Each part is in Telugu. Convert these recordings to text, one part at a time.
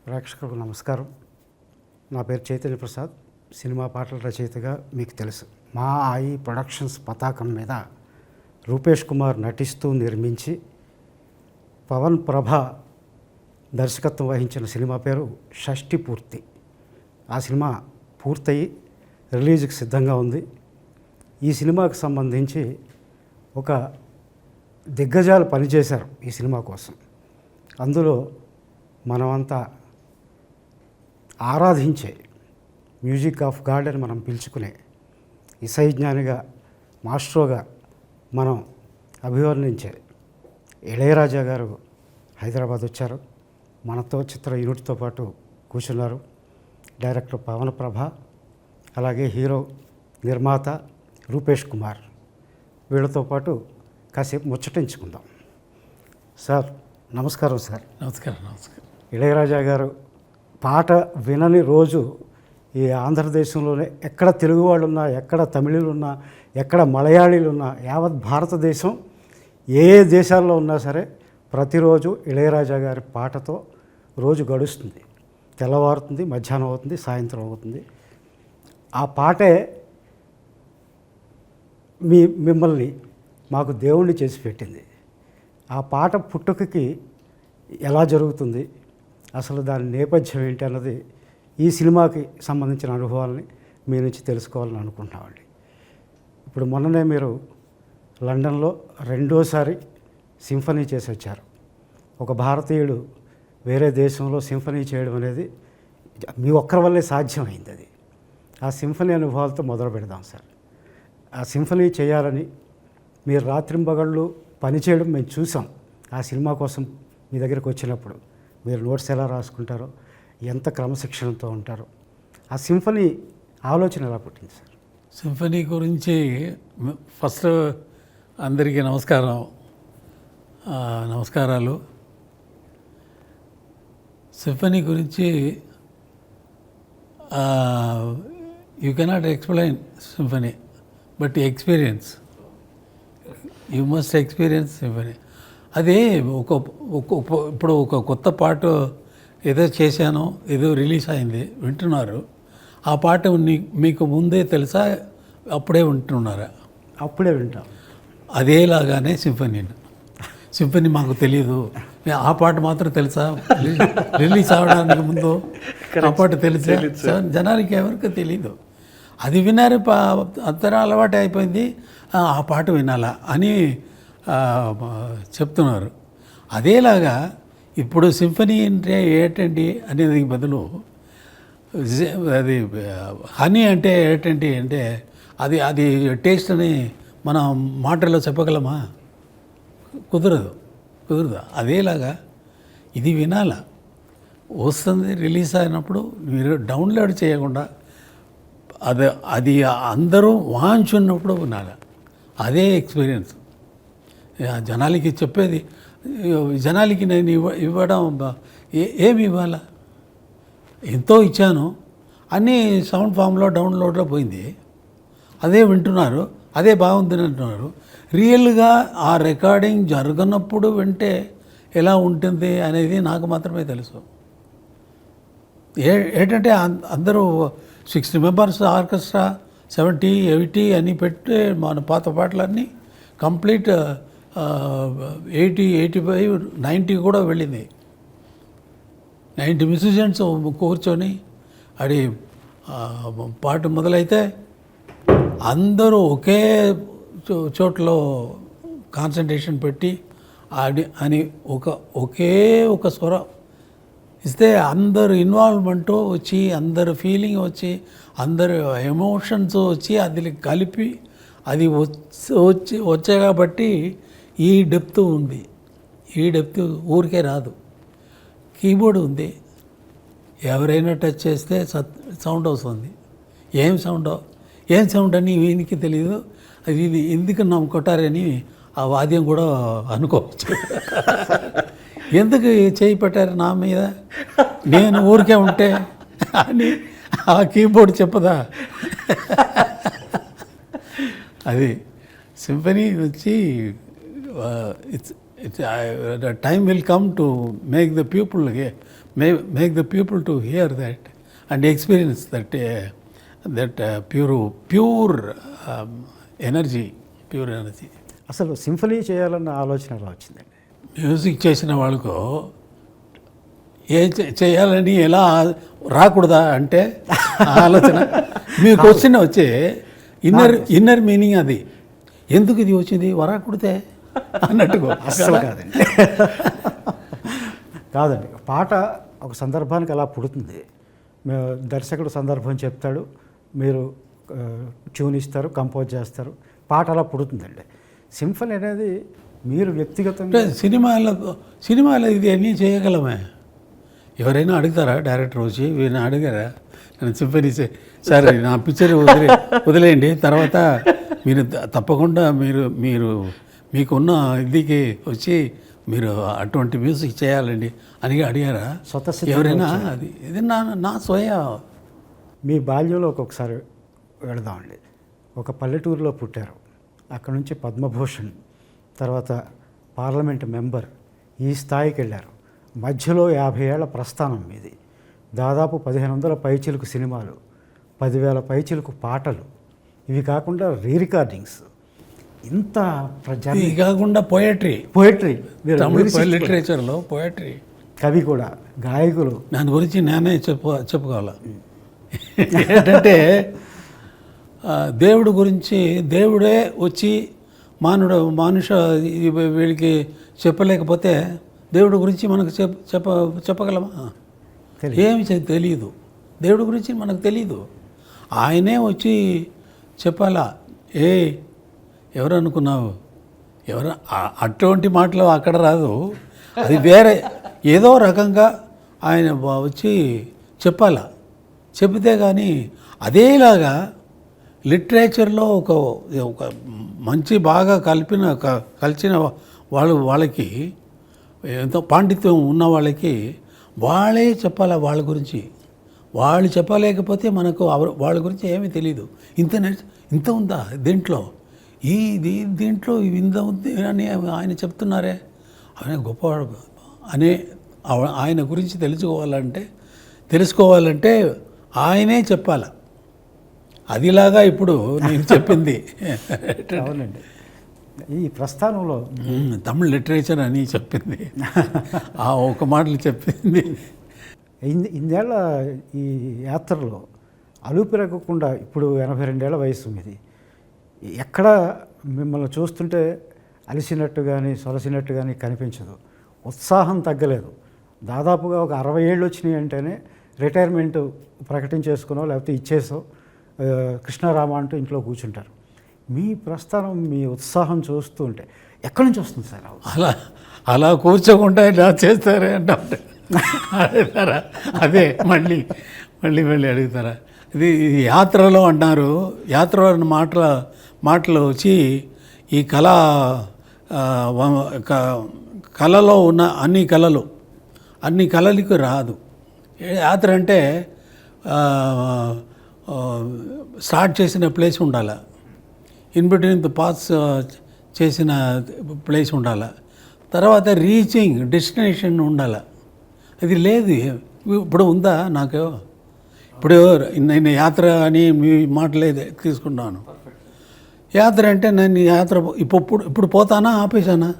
ప్రేక్షకులకు నమస్కారం. నా పేరు చైతన్య ప్రసాద్. సినిమా పాటల రచయితగా మీకు తెలుసు. మా ఆయి ప్రొడక్షన్స్ పతాకం మీద రూపేష్ కుమార్ నటిస్తూ నిర్మించి పవన్ ప్రభ దర్శకత్వం వహించిన సినిమా పేరు షష్ఠి పూర్తి. ఆ సినిమా పూర్తయి రిలీజ్కి సిద్ధంగా ఉంది. ఈ సినిమాకు సంబంధించి ఒక దిగ్గజాలు పనిచేశారు ఈ సినిమా కోసం. అందులో మనమంతా ఆరాధించే మ్యూజిక్ ఆఫ్ గాడ్ అని మనం పిలుచుకునే ఇసైజ్ఞానిగా మాస్ట్రోగా మనం అభివర్ణించే ఇళయరాజా గారు హైదరాబాద్ వచ్చారు. మనతో చిత్ర యూనిట్తో పాటు కూర్చున్నారు. డైరెక్టర్ పవన్ ప్రభ, అలాగే హీరో నిర్మాత రూపేష్ కుమార్. వీళ్ళతో పాటు కాసేపు ముచ్చటించుకుందాం. సార్ నమస్కారం. సార్ నమస్కారం. ఇళయరాజా గారు పాట వినని రోజు ఈ ఆంధ్రదేశంలోనే ఎక్కడ తెలుగు వాళ్ళు ఉన్నా, ఎక్కడ తమిళులు ఉన్నా, ఎక్కడ మలయాళీలు ఉన్నా, యావత్ భారతదేశం ఏ దేశాల్లో ఉన్నా సరే ప్రతిరోజు ఇళయరాజా గారి పాటతో రోజు గడుస్తుంది. తెల్లవారుతుంది, మధ్యాహ్నం అవుతుంది, సాయంత్రం అవుతుంది. ఆ పాటే మిమ్మల్ని మాకు దేవుణ్ణి చేసి పెట్టింది. ఆ పాట పుట్టుకకి ఎలా జరుగుతుంది, అసలు దాని నేపథ్యం ఏంటి అన్నది ఈ సినిమాకి సంబంధించిన అనుభవాలని మీ నుంచి తెలుసుకోవాలని అనుకుంటున్నామండి. ఇప్పుడు మొన్ననే మీరు లండన్లో రెండోసారి సింఫనీ చేసి వచ్చారు. ఒక భారతీయుడు వేరే దేశంలో సింఫనీ చేయడం అనేది మీ ఒక్కరి వల్లే సాధ్యమైంది. అది ఆ సింఫనీ అనుభవాలతో మొదలు పెడదాం సార్. ఆ సింఫనీ చేయాలని మీరు రాత్రింబగళ్ళు పనిచేయడం మేము చూసాం. ఆ సినిమా కోసం మీ దగ్గరికి వచ్చినప్పుడు మీరు నోట్స్ ఎలా రాసుకుంటారో, ఎంత క్రమశిక్షణతో ఉంటారో, ఆ సింఫనీ ఆలోచన ఎలా పుట్టింది సార్? సింఫనీ గురించి ఫస్ట్ అందరికీ నమస్కారాలు. సింఫనీ గురించి you cannot explain symphony, but experience, you must experience symphony. అదే ఇప్పుడు ఒక కొత్త పాట ఏదో చేశానో, ఏదో రిలీజ్ అయింది, వింటున్నారు. ఆ పాట మీకు ముందే తెలుసా, అప్పుడే వింటున్నారా? అప్పుడే వింటాం. అదేలాగానే సింఫనీ మాకు తెలియదు. ఆ పాట మాత్రం తెలుసా, రిలీజ్ అవ్వడానికి ముందు ఆ పాట తెలుసా? జనానికి ఎవరికి తెలీదు. అది విన్నారు, అంతరం అలవాటు అయిపోయింది, ఆ పాట వినాలా అని చెప్తున్నారు. అదేలాగా ఇప్పుడు సింఫనీ అంటే ఏంటండి అనేది బదులు అది హనీ అంటే ఏంటండి అంటే అది టేస్ట్ అని మనం మాటల్లో చెప్పగలమా? కుదరదు. అదేలాగా ఇది వినాలా, వస్తుంది రిలీజ్ అయినప్పుడు మీరు డౌన్లోడ్ చేయకుండా అది అందరూ వాంచున్నప్పుడు వినాలి. అదే ఎక్స్పీరియన్స్. జనాలకి చెప్పేది, జనాలకి నేను ఇవ్వడం ఏమి ఇవ్వాలా, ఎంతో ఇచ్చాను, అన్నీ సౌండ్ ఫామ్లో డౌన్లోడ్లో పోయింది. అదే వింటున్నారు, అదే బాగుంది అంటున్నారు. రియల్గా ఆ రికార్డింగ్ జరగనప్పుడు వింటే ఎలా ఉంటుంది అనేది నాకు మాత్రమే తెలుసు. ఏంటంటే అందరూ 60 మెంబర్స్ ఆర్కెస్ట్రా, 70, 80 అని పెట్టి మన పాత పాటలన్నీ కంప్లీట్ 80, 85, 90 కూడా వెళ్ళింది. 90 మ్యూజిషియన్స్ కూర్చొని అది పాట మొదలైతే అందరూ ఒకే చోట్లో కాన్సన్ట్రేషన్ పెట్టి అని ఒకే ఒక స్వరం ఇస్తే అందరు ఇన్వాల్వ్మెంటు వచ్చి, అందరు ఫీలింగ్ వచ్చి, అందరు ఎమోషన్స్ వచ్చి అది కలిపి అది వచ్చే కాబట్టి ఈ డెప్త్ ఉంది. ఈ డెప్త్ ఊరికే రాదు. కీబోర్డ్ ఉంది, ఎవరైనా టచ్ చేస్తే సౌండ్ వస్తుంది. ఏం సౌండ్ అని వీనికి తెలియదు. ఇది ఎందుకు కొట్టారని ఆ వాద్యం కూడా అనుకోవచ్చు. ఎందుకు చేయి పెట్టారు నా మీద, నేను ఊరికే ఉంటే అని ఆ కీబోర్డ్ చెప్పదా? అది సింఫనీ వచ్చి the time will come to make the people make the people to hear that and experience that pure energy. అసలు సింఫనీ చేయాలన్న ఆలోచన ఎలా వచ్చిందండి? మ్యూజిక్ చేసిన వాళ్ళకు ఏం చేయాలని ఎలా రాకూడదా అంటే ఆలోచన. మీ క్వశ్చన్ వచ్చే ఇన్నర్ మీనింగ్ అది. ఎందుకు ఇది వచ్చింది వరాకుడితే అన్నట్టుగా. అస్సలు కాదండి. కాదండి, పాట ఒక సందర్భానికి అలా పుడుతుంది. దర్శకుడు సందర్భం చెప్తాడు, మీరు ట్యూన్ ఇస్తారు, కంపోజ్ చేస్తారు, పాట అలా పుడుతుందండి. సింఫనీ అనేది మీరు వ్యక్తిగతంగా సినిమాలో ఇది అన్నీ చేయగలమే. ఎవరైనా అడుగుతారా డైరెక్టర్ వచ్చి? వీరిని అడిగారా నేను సింఫనీ సరే నా పిక్చర్ వదిలేయండి, తర్వాత మీరు తప్పకుండా మీకున్న ఇదికి వచ్చి మీరు అటువంటి మ్యూజిక్ చేయాలండి అని అడిగారా ఎవరైనా? అది ఇది నా స్వయ. మీ బాల్యంలో ఒక్కొక్కసారి వెళదామండి. ఒక పల్లెటూరులో పుట్టారు, అక్కడ నుంచి పద్మభూషణ్, తర్వాత పార్లమెంట్ మెంబర్, ఈ స్థాయికి వెళ్ళారు. మధ్యలో 50 ఏళ్ల ప్రస్థానం మీది. దాదాపు 1500 పైచిలుకు సినిమాలు, 10,000 పైచిలుకు పాటలు, ఇవి కాకుండా రికార్డింగ్స్, ఇంత ఇది కాకుండా పోయట్రీ లిటరేచర్లో పోయట్రీ, కవి కూడా, గాయకులు. దాని గురించి నేనే చెప్పుకోవాలి. ఏంటంటే దేవుడి గురించి దేవుడే వచ్చి వీళ్ళకి చెప్పలేకపోతే దేవుడి గురించి మనకు చెప్పగలమా? ఏమి తెలియదు. దేవుడి గురించి మనకు తెలియదు. ఆయనే వచ్చి చెప్పాలా. ఎవరు అనుకున్నావు? అటువంటి మాటలు అక్కడ రాదు. అది వేరే ఏదో రకంగా ఆయన వచ్చి చెప్పాలా. చెబితే కానీ అదేలాగా లిటరేచర్లో ఒక మంచి బాగా కలిసిన వాళ్ళకి ఎంతో పాండిత్యం ఉన్న వాళ్ళకి వాళ్ళే చెప్పాలా వాళ్ళ గురించి. వాళ్ళు చెప్పలేకపోతే మనకు వాళ్ళ గురించి ఏమీ తెలియదు. ఇంత ఉందా దీంట్లో, దీంట్లో ఇంత ఉంది అని ఆయన చెప్తున్నారే, ఆయన గొప్పవాడు అనే ఆయన గురించి తెలుసుకోవాలంటే ఆయనే చెప్పాల. అదిలాగా ఇప్పుడు నేను చెప్పింది. అవునండి, ఈ ప్రస్థానంలో తమిళ లిటరేచర్ అని చెప్పింది, ఆ ఒక మాటలు చెప్పింది. ఇన్నేళ్ల ఈ యాత్రలో అలుపెరగకుండా, ఇప్పుడు 82 ఏళ్ల వయసు మీది, ఎక్కడ మిమ్మల్ని చూస్తుంటే అలిసినట్టు కానీ సొలసినట్టు కానీ కనిపించదు. ఉత్సాహం తగ్గలేదు. దాదాపుగా ఒక 60 ఏళ్ళు వచ్చినాయి అంటేనే రిటైర్మెంట్ ప్రకటించేసుకున్నావు, లేకపోతే ఇచ్చేసో కృష్ణారామ అంటూ ఇంట్లో కూర్చుంటారు. మీ ప్రస్థానం, మీ ఉత్సాహం చూస్తూ ఉంటే ఎక్కడి నుంచి వస్తుంది సార్? అలా కూర్చోకుండా ఇలా చేస్తారే అంటే అడుగుతారా? అదే మళ్ళీ అడుగుతారా? ఇది యాత్రలో అన్నారు. యాత్ర మాటలు వచ్చి ఈ కళలో ఉన్న అన్ని కళలకు రాదు. యాత్ర అంటే స్టార్ట్ చేసిన ప్లేస్ ఉండాలి, ఇన్ బిట్వీన్ ద పాస్ చేసిన ప్లేస్ ఉండాలి, తర్వాత రీచింగ్ డెస్టినేషన్ ఉండాలి. అది లేదు. ఇప్పుడు ఉందా నాకు? ఇప్పుడు నేను యాత్ర అని మీ మాటలే తీసుకున్నాను. యాత్ర అంటే నేను యాత్ర ఇప్పుడు పోతానా ఆపేసానా?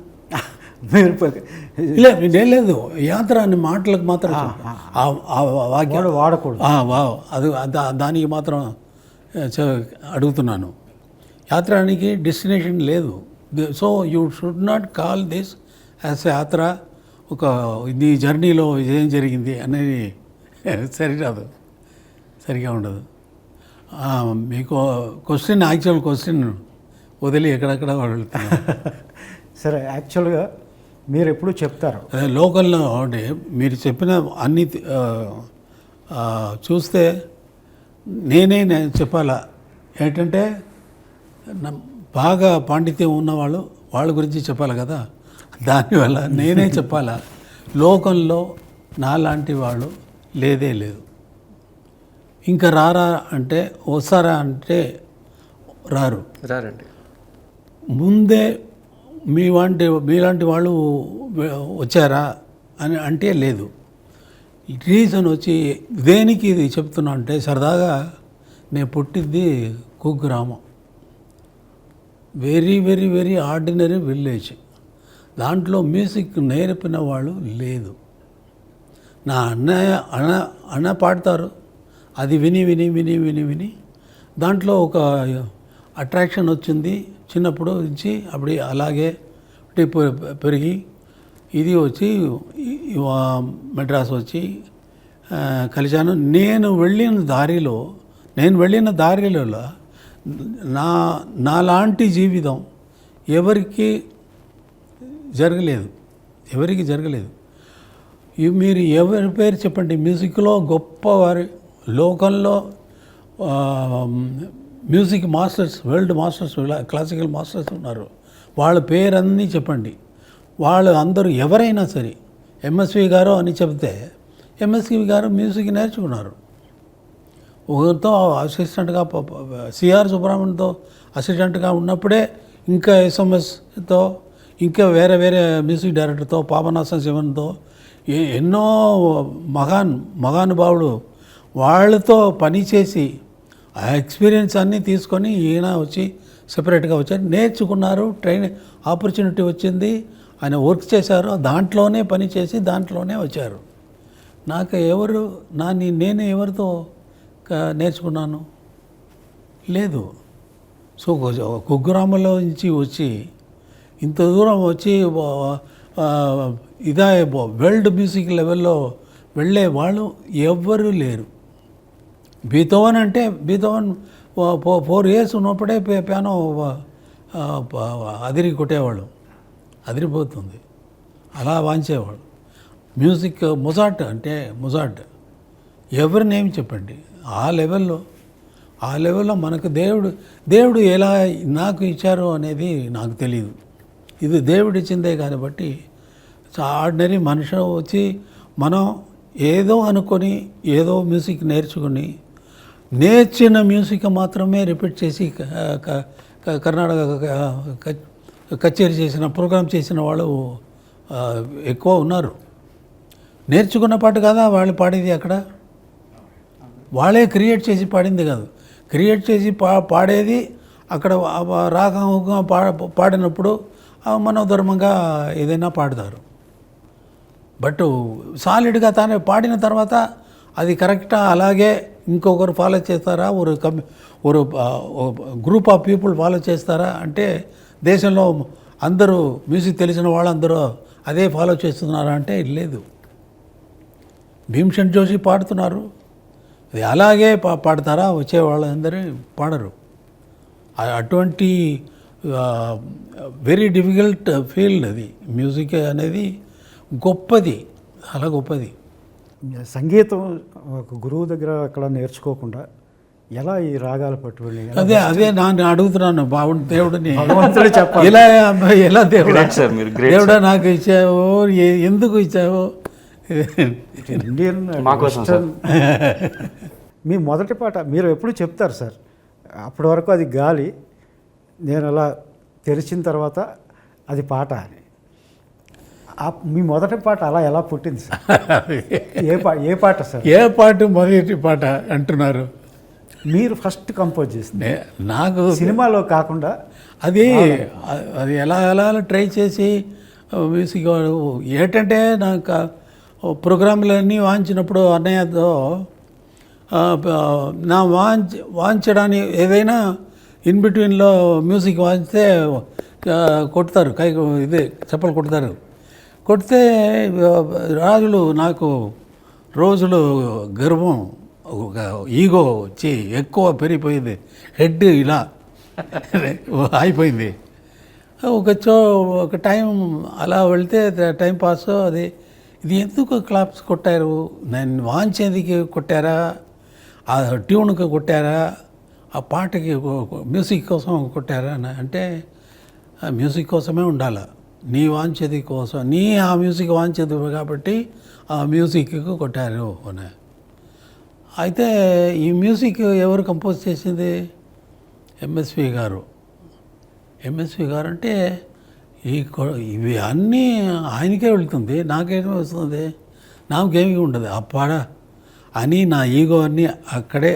లేదు, యాత్ర అనే మాటలకు మాత్రం వాక్యాలు వాడకూడదు. అది దానికి మాత్రం అడుగుతున్నాను. యాత్రానికి డెస్టినేషన్ లేదు. So you should not call this as యాత్ర. ఒక ఈ జర్నీలో ఏం జరిగింది అనేది సరిగా ఉండదు. మీకు యాక్చువల్ క్వశ్చన్ వదిలి ఎక్కడెక్కడ వెళ్తున్నారు. సరే, యాక్చువల్గా మీరు ఎప్పుడు చెప్తారు లోకల్లో అంటే మీరు చెప్పిన అన్ని చూస్తే నేనే చెప్పాలా ఏంటంటే, బాగా పాండిత్యం ఉన్నవాళ్ళు వాళ్ళ గురించి చెప్పాలి కదా. దానివల్ల నేనే చెప్పాలా, లోకంలో నాలాంటి వాళ్ళు లేదు. ఇంకా రారా అంటే వస్తారా అంటే రారండి. ముందే మీలాంటి వాళ్ళు వచ్చారా అని అంటే లేదు. రీజన్ వచ్చి దేనికి ఇది చెప్తున్నా అంటే సరదాగా నేను పుట్టింది కుగ్రామం, very very very ordinary village. దాంట్లో మ్యూజిక్ నేర్పిన వాళ్ళు లేదు. నా అన్న పాడతారు, అది విని విని విని విని విని దాంట్లో ఒక అట్రాక్షన్ వచ్చింది. చిన్నప్పుడు నుంచి అప్పుడు అలాగే పెరిగి ఇది వచ్చి మెడ్రాస్ వచ్చి కలిశాను. నేను వెళ్ళిన దారిలో నాలాంటి జీవితం ఎవరికి జరగలేదు. మీరు ఎవరి పేరు చెప్పండి, మ్యూజిక్లో గొప్పవారు లోకంలో music masters, world masters, classical masters ఉన్నారు. వాళ్ళ పేరన్నీ చెప్పండి. వాళ్ళు అందరూ ఎవరైనా సరే ఎంఎస్వి గారు అని చెప్తే ఎంఎస్వి గారు మ్యూజిక్ నేర్చుకున్నారు. ఒకరితో అసిస్టెంట్గా సిఆర్ సుబ్రహ్మణ్యంతో అసిస్టెంట్గా ఉన్నప్పుడే ఇంకా ఎస్ఎంఎస్తో ఇంకా వేరే వేరే మ్యూజిక్ డైరెక్టర్తో పాపనాశం శివన్తో ఎన్నో మహానుభావులు వాళ్ళతో పనిచేసి ఆ ఎక్స్పీరియన్స్ అన్నీ తీసుకొని ఈయన వచ్చి సెపరేట్గా వచ్చారు, నేర్చుకున్నారు, ట్రైన్ ఆపర్చునిటీ వచ్చింది, ఆయన వర్క్ చేశారు, దాంట్లోనే పని చేసి దాంట్లోనే వచ్చారు. నేను ఎవరితో నేర్చుకున్నాను లేదు. సో కుగ్రామంలో నుంచి వచ్చి ఇంత దూరం వచ్చి వరల్డ్ మ్యూజిక్ లెవెల్లో వెళ్ళే వాళ్ళు ఎవ్వరూ లేరు. బీథోవన్ 4 years ఉన్నప్పుడే పియానో కొట్టేవాళ్ళు, అదిరిపోతుంది, అలా వాంచేవాడు. మ్యూజిక్ మొజార్ట్ ఎవరి నేమ్ చెప్పండి. ఆ లెవెల్లో మనకు దేవుడు ఎలా నాకు ఇచ్చారో అనేది నాకు తెలియదు. ఇది దేవుడు ఇచ్చిందే కాబట్టి ఆర్డినరీ మనిషి వచ్చి మనం ఏదో అనుకొని ఏదో మ్యూజిక్ నేర్చిన మ్యూజిక్ మాత్రమే రిపీట్ చేసి కర్ణాటక కచేరీ చేసిన ప్రోగ్రామ్ చేసిన వాళ్ళు ఎక్కువ ఉన్నారు. నేర్చుకున్న పాట కదా వాళ్ళు పాడేది, అక్కడ వాళ్ళే క్రియేట్ చేసి పాడింది కాదు, క్రియేట్ చేసి పాడేది అక్కడ రాగంగా పాడినప్పుడు మనోధర్మంగా ఏదైనా పాడతారు. బట్ సాలిడ్గా తానే పాడిన తర్వాత అది కరెక్టా అలాగే ఇంకొకరు ఫాలో చేస్తారా, ఒక గ్రూప్ ఆఫ్ పీపుల్ ఫాలో చేస్తారా అంటే దేశంలో అందరూ మ్యూజిక్ తెలిసిన వాళ్ళందరూ అదే ఫాలో చేస్తున్నారా అంటే లేదు. భీమ్సేన్ జోషి పాడుతున్నారు, అది అలాగే పాడతారా, వచ్చే వాళ్ళందరూ పాడరు. అటువంటి వెరీ డిఫికల్ట్ ఫీల్డ్ అది. మ్యూజిక్ అనేది గొప్పది, చాలా గొప్పది. సంగీతం ఒక గురువు దగ్గర అక్కడ నేర్చుకోకుండా ఎలా ఈ రాగాలు పట్టుకుని అదే నేను అడుగుతున్నాను దేవుడిని, భగవంతుడు చెప్పాలి, ఎలా దేవుడా నాకు ఇచ్చావో, ఎందుకు ఇచ్చావో. ఇండియన్ మీ మొదటి పాట మీరు ఎప్పుడు చెప్తారు సార్, అప్పటి వరకు అది గాలి, నేను అలా తెరిచిన తర్వాత అది పాట అని. మీ మొదటి పాట అలా ఎలా పుట్టింది సార్? ఏ పాట సార్? ఏ పాట మొదటి పాట అంటున్నారు? మీరు ఫస్ట్ కంపోజ్ చేసింది నాకు సినిమాలో కాకుండా అది ఎలా ట్రై చేసి మ్యూజిక్ ఏంటంటే నాకు ప్రోగ్రాంలన్నీ వాంచినప్పుడు అన్నయ్యతో నా వాంచడానికి ఏదైనా ఇన్ బిట్వీన్లో మ్యూజిక్ వాంచితే కొడతారు, చెప్పలు కొడితే రాజులు నాకు రోజులు గర్వం, ఈగో వచ్చి ఎక్కువ పెరిగిపోయింది, హెడ్ ఇలా అయిపోయింది. ఒక టైం అలా వెళ్తే టైం పాస్ ఇది ఎందుకు క్లాప్స్ కొట్టారు, నేను వాంచేదికి కొట్టారా, ఆ ట్యూన్కి కొట్టారా, ఆ పాటకి మ్యూజిక్ కోసం కొట్టారా అంటే మ్యూజిక్ కోసమే ఉండాలి, నీ వాంచేది కోసం, ఆ మ్యూజిక్ వాంచేది కాబట్టి ఆ మ్యూజిక్కి కొట్టారు అని. అయితే ఈ మ్యూజిక్ ఎవరు కంపోజ్ చేసింది? ఎంఎస్వి గారు అంటే ఇవి అన్నీ ఆయనకే వెళ్తుంది, నాకేమో వస్తుంది. నాకేమీ ఉండదు ఆ పాట అని నా ఈగో అన్నీ అక్కడే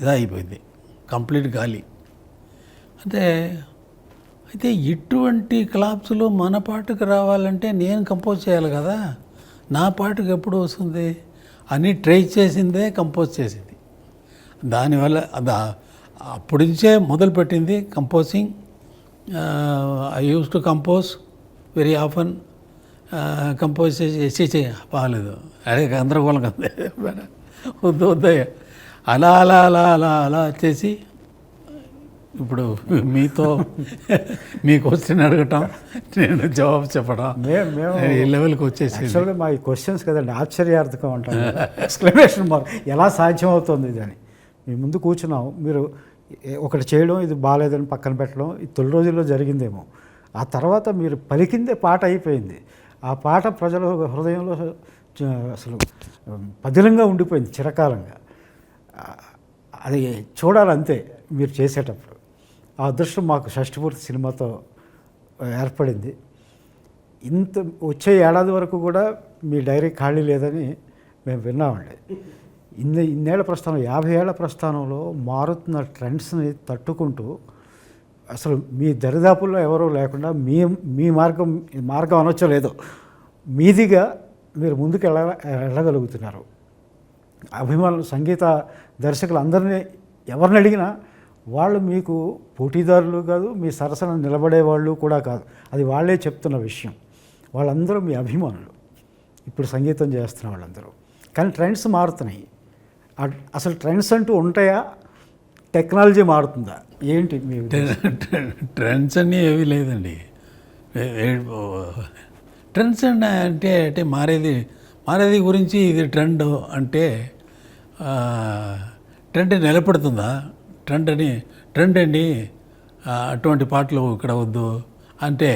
ఇదైపోయింది, కంప్లీట్ గాలి. అయితే ఇటువంటి క్లాప్స్లో మన పాటకు రావాలంటే నేను కంపోజ్ చేయాలి కదా, నా పాటకు ఎప్పుడు వస్తుంది అని ట్రై చేసిందే కంపోజ్ చేసింది. దానివల్ల అప్పటి నుంచే మొదలుపెట్టింది composing. I use to compose very often. Compose చేసి బాగాలేదు, అదే గందరగోళం కదా, వద్దు వద్దయ్య అలా అలా అలా అలా అలా చేసి ఇప్పుడు మీతో మీ క్వశ్చన్ అడగటం, నేను జవాబు చెప్పడం, మేము ఈ లెవెల్కి వచ్చేసి యాక్చువల్గా మా ఈ క్వశ్చన్స్ కదండి ఆశ్చర్యార్థకం అంటారు, ఎక్స్క్లమేషన్ మార్క్, ఎలా సాధ్యం అవుతుంది ఇది అని. మీ ముందు కూర్చున్నాం, మీరు ఒకటి చేయడం, ఇది బాగాలేదని పక్కన పెట్టడం, ఈ తొలి రోజుల్లో జరిగిందేమో. ఆ తర్వాత మీరు పలికిందే పాట అయిపోయింది. ఆ పాట ప్రజల హృదయంలో అసలు పదిలంగా ఉండిపోయింది చిరకాలంగా. అది చూడాలంతే మీరు చేసేటప్పుడు. ఆ అదృష్టం మాకు షష్ఠపూర్తి సినిమాతో ఏర్పడింది. ఇంత వచ్చే ఏడాది వరకు కూడా మీ డైరీ ఖాళీ లేదని మేము విన్నామండి. ఇన్నేళ్ల ప్రస్థానం, 50 ఏళ్ల ప్రస్థానంలో మారుతున్న ట్రెండ్స్ని తట్టుకుంటూ అసలు మీ దరిదాపుల్లో ఎవరూ లేకుండా మీ మార్గం అనొచ్చో లేదో మీదిగా మీరు ముందుకు వెళ్ళగలుగుతున్నారు. అభిమానులు, సంగీత దర్శకులు అందరినీ ఎవరిని అడిగినా వాళ్ళు మీకు పోటీదారులు కాదు, మీ సరసన నిలబడేవాళ్ళు కూడా కాదు, అది వాళ్ళే చెప్తున్న విషయం. వాళ్ళందరూ మీ అభిమానులు, ఇప్పుడు సంగీతం చేస్తున్న వాళ్ళందరూ. కానీ ట్రెండ్స్ మారుతున్నాయి. అసలు ట్రెండ్స్ అంటూ ఉంటాయా, టెక్నాలజీ మారుతుందా, ఏంటి మీ ట్రెండ్స్ అన్నీ ఏమీ లేదండి. ట్రెండ్స్ అంటే మారేది గురించి ఇది ట్రెండ్ అంటే ట్రెండ్ నిలబడుతుందా? ట్రెండ్ అండి అటువంటి పాటలు ఇక్కడ వద్దు అంటే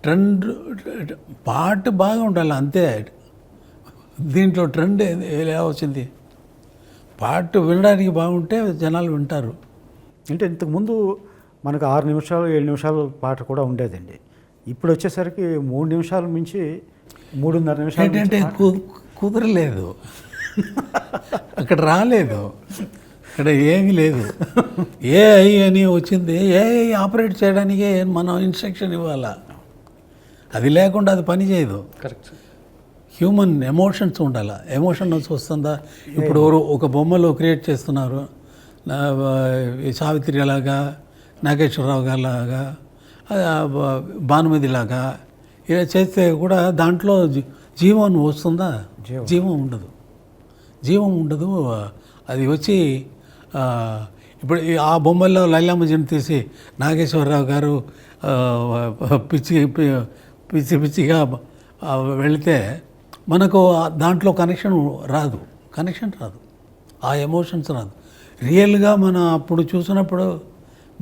ట్రెండ్ పాట బాగా ఉండాలి అంతే. దీంట్లో ట్రెండ్ ఎలా వచ్చింది? పాట వినడానికి బాగుంటే జనాలు వింటారు. అంటే ఇంతకుముందు మనకు 6 నిమిషాలు 7 నిమిషాలు పాట కూడా ఉండేదండి. ఇప్పుడు వచ్చేసరికి 3 నిమిషాల నుంచి 3.5 నిమిషాలు ఏంటంటే కుదరలేదు, అక్కడ రాలేదు, ఇక్కడ ఏమీ లేదు. ఏఐ అని వచ్చింది, ఏఐ ఆపరేట్ చేయడానికే మనం ఇన్స్ట్రక్షన్ ఇవ్వాలా, అది లేకుండా అది పని చేయదు. కరెక్ట్. హ్యూమన్ ఎమోషన్స్ ఉండాలి. ఎమోషన్స్ వస్తుందా? ఇప్పుడు ఒక బొమ్మలు క్రియేట్ చేస్తున్నారు, సావిత్రి లాగా, నాగేశ్వరరావు గారి లాగా, భానుమతి లాగా, ఇలా చేస్తే కూడా దాంట్లో జీవం వస్తుందా? జీవం ఉండదు. అది వచ్చి ఇప్పుడు ఆ బొమ్మల్లో లైలామజీని తీసి నాగేశ్వరరావు గారు పిచ్చిగా వెళితే మనకు దాంట్లో కనెక్షన్ రాదు, ఆ ఎమోషన్స్ రాదు. రియేల్గా మనం అప్పుడు చూసినప్పుడు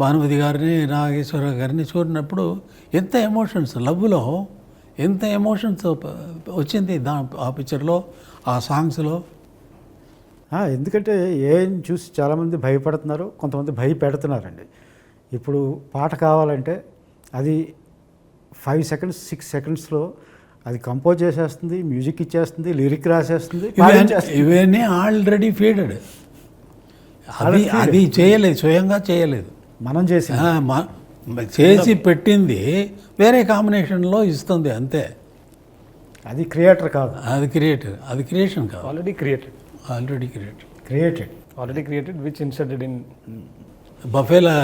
భానుమతి గారిని, నాగేశ్వరరావు గారిని చూసినప్పుడు ఎంత ఎమోషన్స్, లవ్లో ఎంత ఎమోషన్స్ వచ్చింది ఆ పిక్చర్లో, ఆ సాంగ్స్లో. ఎందుకంటే ఏఐని చూసి చాలామంది భయపడుతున్నారు, కొంతమంది భయపెడుతున్నారండి. ఇప్పుడు పాట కావాలంటే అది 5 సెకండ్స్ 6 సెకండ్స్లో అది కంపోజ్ చేసేస్తుంది, మ్యూజిక్ ఇచ్చేస్తుంది, లిరిక్ రాసేస్తుంది. ఇవన్నీ ఆల్రెడీ ఫీడెడ్. అది చేయలేదు, స్వయంగా చేయలేదు, మనం చేసి పెట్టింది వేరే కాంబినేషన్లో ఇస్తుంది అంతే. అది క్రియేటర్ కాదు, అది క్రియేషన్ కాదు. Already created which inserted in బఫేలా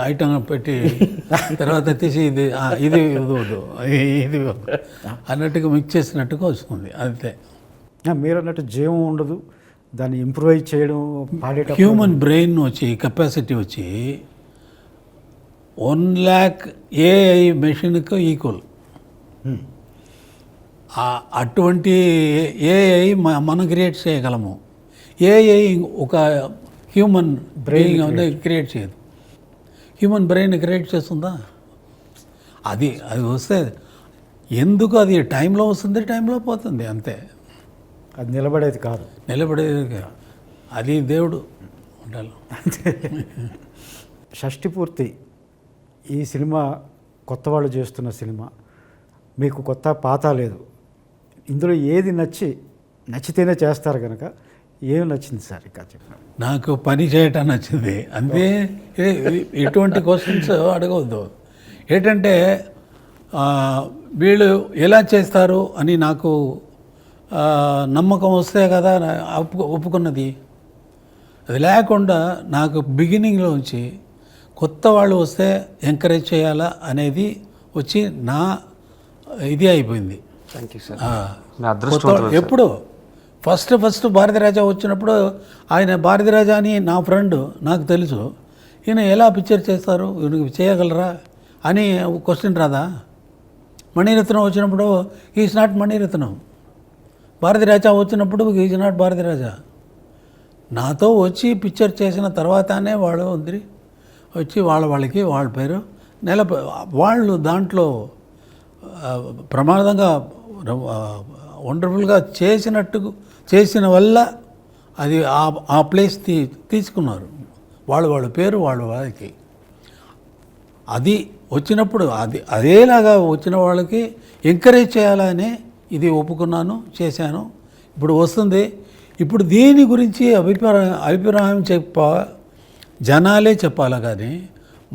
ఐటమ్ పెట్టి తర్వాత తీసి ఇది వద్దు అన్నట్టుగా మిక్స్ చేసినట్టుగా వస్తుంది అంతే. మీరు అన్నట్టు జీవం ఉండదు, దాన్ని ఇంప్రూవైజ్ చేయడం పాడేటప్పుడు. హ్యూమన్ బ్రెయిన్ వచ్చి కెపాసిటీ వచ్చి 1 lakh ఏఐ మెషిన్కు ఈక్వల్. అటువంటి ఏఐ మనం క్రియేట్ చేయగలము. ఏఐ ఒక హ్యూమన్ బ్రెయిన్ క్రియేట్ చేయదు. హ్యూమన్ బ్రెయిన్ క్రియేట్ చేస్తుందా? అది వస్తే ఎందుకు అది టైంలో వస్తుంది, టైంలో పోతుంది అంతే. అది నిలబడేది కాదు. అది దేవుడు ఉండాలి. షష్ఠిపూర్తి ఈ సినిమా కొత్త వాళ్ళు చేస్తున్న సినిమా, మీకు కొత్త పాత లేదు. ఇందులో ఏది నచ్చి నచ్చితేనే చేస్తారు కనుక ఏం నచ్చింది సార్ ఇంకా చెప్పండి. నాకు పని చేయటం నచ్చింది అంతే. ఎటువంటి క్వశ్చన్స్ అడగవద్దు. ఏంటంటే వీళ్ళు ఎలా చేస్తారు అని నాకు నమ్మకం వస్తే కదా ఒప్పుకున్నది. అది లేకుండా నాకు బిగినింగ్లోంచి కొత్త వాళ్ళు వస్తే ఎంకరేజ్ చేయాలా అనేది వచ్చి నా ఇది అయిపోయింది. Thank you sir. ఎప్పుడు ఫస్ట్ భారతీరాజా వచ్చినప్పుడు ఆయన భారతీరాజా అని నా ఫ్రెండ్, నాకు తెలుసు. ఈయన ఎలా పిక్చర్ చేస్తారు, ఈయనకి చేయగలరా అని క్వశ్చన్ రాదా? మణిరత్నం వచ్చినప్పుడు ఈజ్ నాట్ మణిరత్నం. భారతీరాజా వచ్చినప్పుడు ఈజ్ నాట్ భారతీరాజా. నాతో వచ్చి పిక్చర్ చేసిన తర్వాతనే వాళ్ళు వచ్చి వాళ్ళకి వాళ్ళ పేరు వాళ్ళు దాంట్లో ప్రమాదంగా వండర్ఫుల్గా చేసిన వల్ల అది ఆ ప్లేస్ తీసుకున్నారు. వాళ్ళ పేరు వాళ్ళకి అది వచ్చినప్పుడు అదేలాగా వచ్చిన వాళ్ళకి ఎంకరేజ్ చేయాలని ఇది ఒప్పుకున్నాను, చేశాను. ఇప్పుడు వస్తుంది. ఇప్పుడు దీని గురించి అభిప్రాయం జనాలే చెప్పాలి. కానీ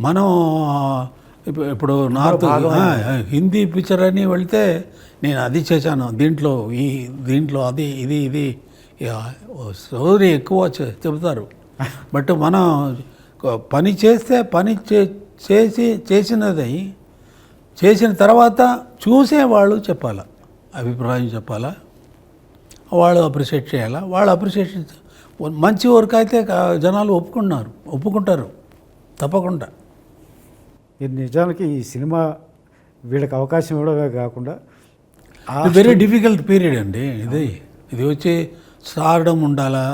మనం ఇప్పుడు నార్త్ హిందీ పిక్చర్ అని వెళ్తే నేను అది చేశాను, దీంట్లో అది ఇది స్టోరీ ఎక్కువ చెబుతారు. బట్ మనం పని చేస్తే చేసిన తర్వాత చూసేవాళ్ళు చెప్పాలా, అభిప్రాయం చెప్పాలా, వాళ్ళు అప్రిషియేట్ చేయాలా. వాళ్ళు అప్రిషియేషన్ మంచి వర్క్ అయితే జనాలు ఒప్పుకుంటారు తప్పకుండా. ఇది నిజానికి ఈ సినిమా వీళ్ళకి అవకాశం ఇవ్వడమే కాకుండా వెరీ డిఫికల్ట్ పీరియడ్ అండి ఇది వచ్చి స్టార్డమ్ ఉండాలా,